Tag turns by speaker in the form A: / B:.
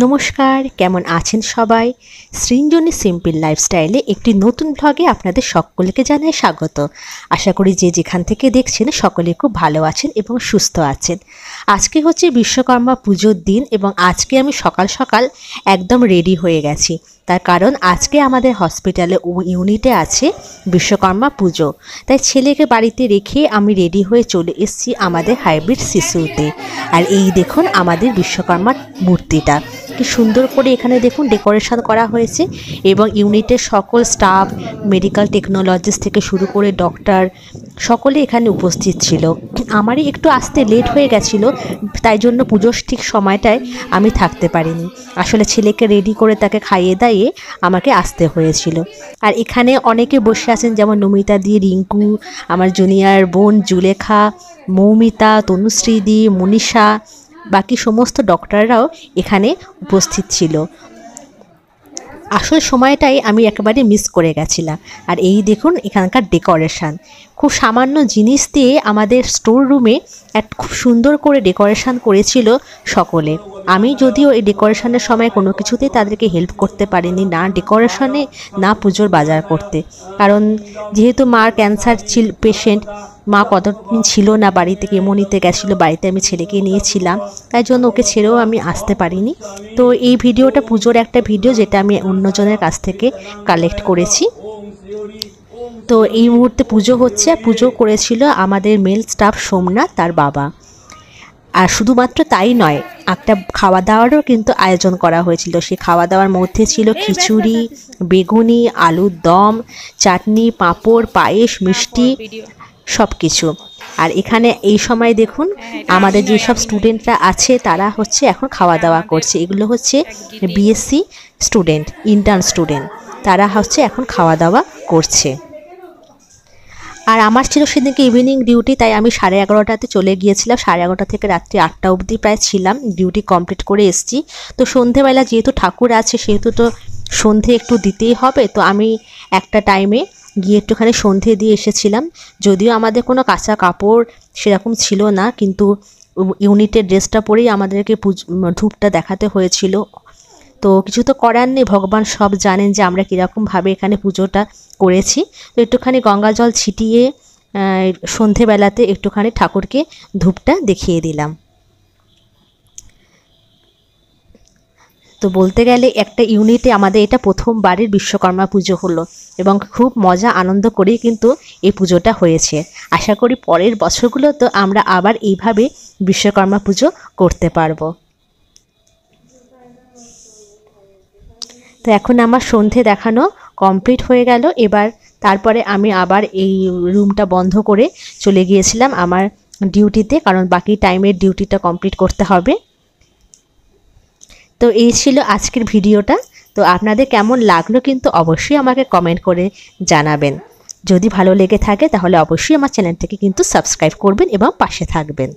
A: নমস্কার, কেমন আছেন সবাই? সৃঞ্জনী সিম্পল লাইফস্টাইলে একটি নতুন ব্লগে আপনাদের সকলকে জানাই স্বাগত। আশা করি যে যেখান থেকে দেখছেন সকলে খুব ভালো আছেন এবং সুস্থ আছেন। আজকে হচ্ছে বিশ্বকর্মা পুজোর দিন এবং আজকে আমি সকাল সকাল একদম রেডি হয়ে গেছি। তার কারণ আজকে আমাদের হসপিটালে ইউনিটে আছে বিশ্বকর্মা পুজো, তাই ছেলেকে বাড়িতে রেখে আমি রেডি হয়ে চলে এসেছি আমাদের হাইব্রিড শিশুতে। আর এই দেখুন আমাদের বিশ্বকর্মার মূর্তিটা কি সুন্দর করে এখানে দেখুন ডেকোরেশন করা হয়েছে এবং ইউনিটের সকল স্টাফ, মেডিকেল টেকনোলজিস্ট থেকে শুরু করে ডক্টর সকলে এখানে উপস্থিত ছিল। আমারই একটু আসতে লেট হয়ে গেছিলো, তাই জন্য পুজোর ঠিক সময়টায় আমি থাকতে পারিনি। আসলে ছেলেকে রেডি করে তাকে খাইয়ে দাইয়ে আমাকে আসতে হয়েছিল। আর এখানে অনেকে বসে আছেন, যেমন নমিতা দি, রিঙ্কু, আমার জুনিয়র বোন জুলেখা, মৌমিতা, তনুশ্রীদি, মনীষা, বাকি সমস্ত ডক্টররাও এখানে উপস্থিত ছিল। আসল সময়টাই আমি একেবারে মিস করে গেছিলাম। আর এই দেখুন এখানকার ডেকোরেশন, খুব সামান্য জিনিস দিয়ে আমাদের স্টোর রুমে খুব সুন্দর করে ডেকোরেশন করেছিল সকলে। আমি যদিও এই ডেকোরেশনের সময় কোনো কিছুতেই তাদেরকে হেল্প করতে পারিনি, না ডেকোরেশনে না পুজোর বাজার করতে, কারণ যেহেতু মার ক্যান্সার পেশেন্ট, মা কতদিন ছিল না বাড়িতে, কেমোনিতে গেছিলো, বাড়িতে আমি ছেলেকে নিয়েছিলাম, তাই জন্য ওকে ছেড়েও আমি আসতে পারিনি। তো এই ভিডিওটা পুজোর একটা ভিডিও, যেটা আমি অন্যজনের কাছ থেকে কালেক্ট করেছি। তো এই মুহূর্তে পুজো হচ্ছে, পুজো করেছিল আমাদের মেল স্টাফ সোমনাথ তার বাবা। আর শুধুমাত্র তাই নয়, একটা খাওয়া দাওয়ারও কিন্তু আয়োজন করা হয়েছিল। সেই খাওয়া দাওয়ার মধ্যে ছিল খিচুড়ি, বেগুনি, আলুর দম, চাটনি, পাঁপড়, পায়েস, মিষ্টি, সব কিছু। আর এখানে এই সময় দেখুন আমাদের যেসব স্টুডেন্টরা আছে তারা হচ্ছে এখন খাওয়া দাওয়া করছে। এগুলো হচ্ছে বিএসসি স্টুডেন্ট, ইন্টার্ন স্টুডেন্ট, তারা হচ্ছে এখন খাওয়া দাওয়া করছে। আর আমার ছিল সেদিনকে ইভিনিং ডিউটি, তাই আমি 11:30টাতে চলে গিয়েছিলাম। 11:30 থেকে রাত্রি 8টা অবধি প্রায় ছিলাম, ডিউটি কমপ্লিট করে এসেছি। তো সন্ধেবেলা যেহেতু ঠাকুর আছে সেহেতু তো সন্ধে একটু দিতেই হবে, তো আমি একটা টাইমে গিয়ে একটুখানি সন্ধে দিয়ে এসেছিলাম। যদিও আমাদের কোনো কাঁচা কাপড় সেরকম ছিল না, কিন্তু ইউনিটের ড্রেসটা পরেই আমাদেরকে ধূপটা দেখাতে হয়েছিল। তো কিছু তো করার নেই, ভগবান সব জানেন যে আমরা কীরকমভাবে এখানে পুজোটা করেছি। তো একটুখানি গঙ্গা জল ছিটিয়ে সন্ধেবেলাতে একটুখানি ঠাকুরকে ধূপটা দেখিয়ে দিলাম। তো বলতে গেলে একটা ইউনিটে আমাদের এটা প্রথমবারের বিশ্বকর্মা পুজো হলো এবং খুব মজা আনন্দ করেই কিন্তু এই পুজোটা হয়েছে। আশা করি পরের বছরগুলো তো আমরা আবার এইভাবে বিশ্বকর্মা পুজো করতে পারবো। তো এখন আমার সন্ধে দেখানো কমপ্লিট হয়ে গেল। এবার তারপরে আমি আবার এই রুমটা বন্ধ করে চলে গিয়েছিলাম আমার ডিউটিতে, কারণ বাকি টাইমের ডিউটিটা কমপ্লিট করতে হবে। তো এই ছিল আজকের ভিডিওটা। তো আপনাদের কেমন লাগলো কিন্তু অবশ্যই আমাকে কমেন্ট করে জানাবেন। যদি ভালো লেগে থাকে তাহলে অবশ্যই আমার চ্যানেলটাকে কিন্তু সাবস্ক্রাইব করবেন এবং পাশে থাকবেন।